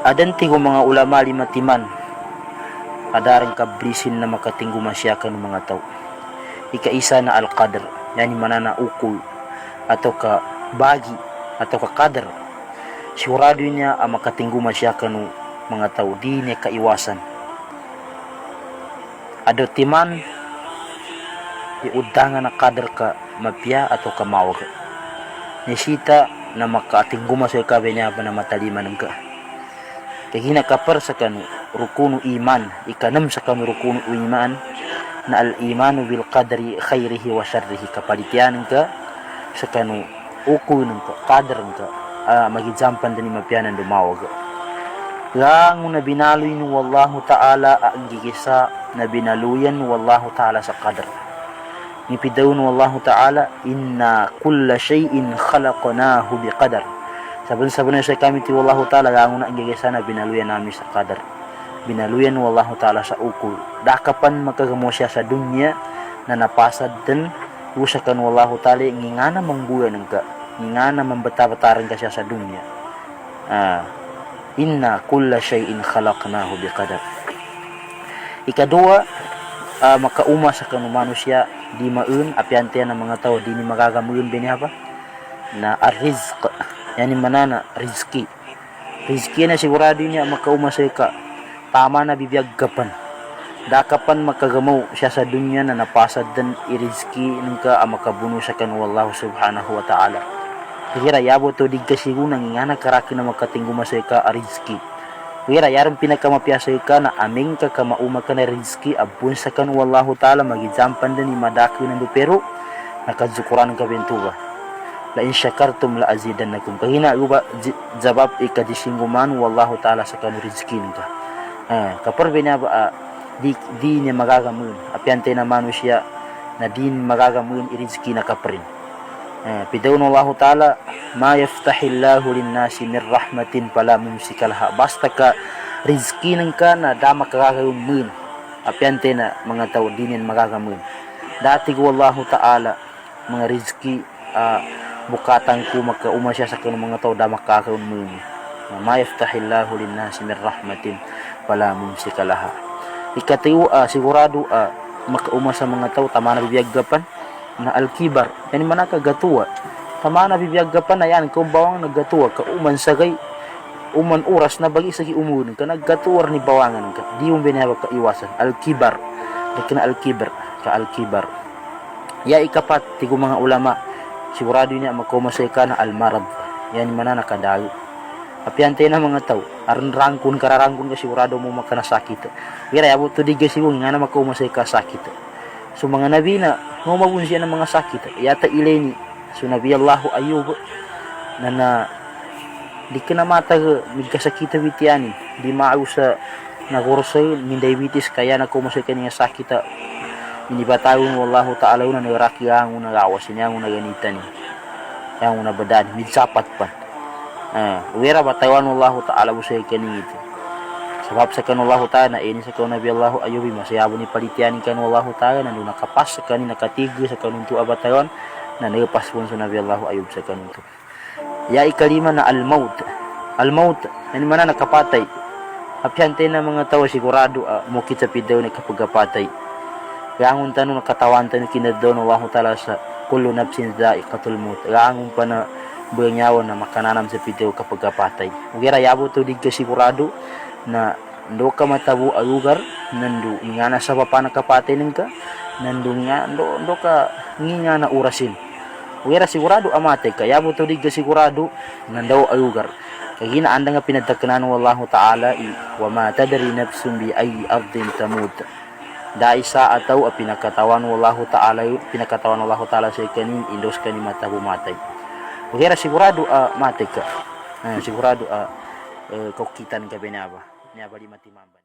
Adanti ko mga ulama limatiman adarang kabrisin na makatinggo masyakan ng mga tao. Ikaisa na al-qadr, yani manana ukol atau ka bagi atau ka qadr. Sigurado niya ang makatinggo masyakan ng mga tao, di niya kaiwasan. Ado timan iudangan na qadr ka mapya atau ka mawag. Nisita na makatinggo masyakan niya pa na mataliman ng ka. Kaya kapar sa kanu rukunu iman, ikanam sa kanu rukunu iman na al-imanu bil qadri khairihi wa syarrihi, kapalitian ka sa kanu ukun ka qadr ka magijampan din mapianan dumawag. Lang na binaloy ni wallahu ta'ala ang gigisa na binaluyan wallahu ta'ala sa qadr. Nipidaw ni wallahu ta'ala inna kulla shay'in khalaqnahu bi qadar. Saban-saban sa kami ti wallahu ta'ala lang na ang gigisa na binaluyan namin sa qadar. Binaluyan wallahu ta'ala sa ukul. Dakapan magkagamo siya sa dunya na napasad din usakan wallahu ta'ala ngingana mangbuyan ng ka. Ngingana mambata-bataran ka siya sa dunya. Inna kulla shay'in khalaqnahu biqadar. Ikadua, makauma sa kanumano siya di maun apiante ng mga tao di ni magagamuyon binihaba na arrizq, yani manana rizki. Rizki na sigurado niya makauma sa ka tama na bibiyag kapan. Dakapan makagamaw siya sa dunya na napasad din irizki ng ka makabuno sa kan wallahu subhanahu wa ta'ala. Kira yabo to dig kasi nang ingana karaki na makatinggo masay ka rizki. Kira yarang pinakamapiyasay ka na aming ka kamauma ka na rizki abun sa kan wallahu ta'ala magijampan din ni madaki ng pero nakazukuran ka bentuba. La in syakartum la azidannakum. Kahina uba jawab ikadisinguman wallahu ta'ala sa kan rizki ng ka. Kapar binaba di niya magagamun apiante na manusia na din magagamun irizki na kaprin. Pidaw ng Allah ta'ala ma yaftahillahu linnasi min rahmatin fala mumsika laha. Basta ka rizki ng ka na dama kagagamun apiante na mga tao din yan magagamun. Dati ko Allah ta'ala mga rizki bukatan ko makauma siya sa kanong mga tao dama kagagamun. Ma yaftahillahu linnasi min rahmatin fala mumsika laha. Ikatiyo sigurado makauma sa mga tao tama na bibiyagapan na al-kibar, yani manaka gatuwa tama na bibiyagapan na yan kung bawang naggatuwa ka uman sagay uman oras na bagi sagi umun ka naggatuwar ni bawangan ka di mo binahaba ka iwasan al-kibar na al-kibar ka al-kibar. Ya ikapat tigo mga ulama sigurado niya makauma sa ka na al-marad, yani manana kadayo apiante na mga tao aron rangkun kararangkun ka sigurado mo makanasakit. Kaya abot to digay siguro nga na makauma sa ka sakit. So mga nabi na ngumabun siya ng mga sakit yata ileni so nabi Allahu Ayub na di ka na matag migkasakita witiani di maaw sa nagurusay min diabetes kaya nakumusay kaniya sakit inibatayon wallahu ta'ala na nagraki ang nagawas niya ang naganitan niya ang nabadan midsapat pa uwera batawan wallahu ta'ala busay kanito. Sebab sa kanullahu ta'ala na ini sa kanong Nabi Allahu Ayubi masayabo ni palitianin kanullahu ta'ala na nung nakapas sa kanin nakatigo sa kanong tuwa batayon na nagapas po sa Nabi Allahu Ayub sa kanong tu. Ya ikalima na al-maut. Al-maut, yan man na nakapatay. Apyante na mga tao sigurado mukit sa pidaw na kapagapatay. Gangon tanong nakatawan tanong kinadaw ng Allahu ta'ala sa kullu nafsin dha'iqatul maut. Gangon pa na buyanyawan na makananam sa pidaw kapagapatay. Ugira yabo to dig ka sigurado na ndo ka matabu a lugar nandu nga na sa papana kapatay ng ka nandu nga ndo ka nga na urasin uwera sigurado amate ka yabo to dig sigurado nandaw a lugar kay ginaanda nga pinadtaknan wallahu ta'ala wa ma tadri nafsun bi ay ardin tamut dai sa ataw a pinakatawan wallahu ta'ala sa kanin indos kani matabu matay uwera sigurado mate ka sigurado kaukitan ka binaba niya bali matimamban.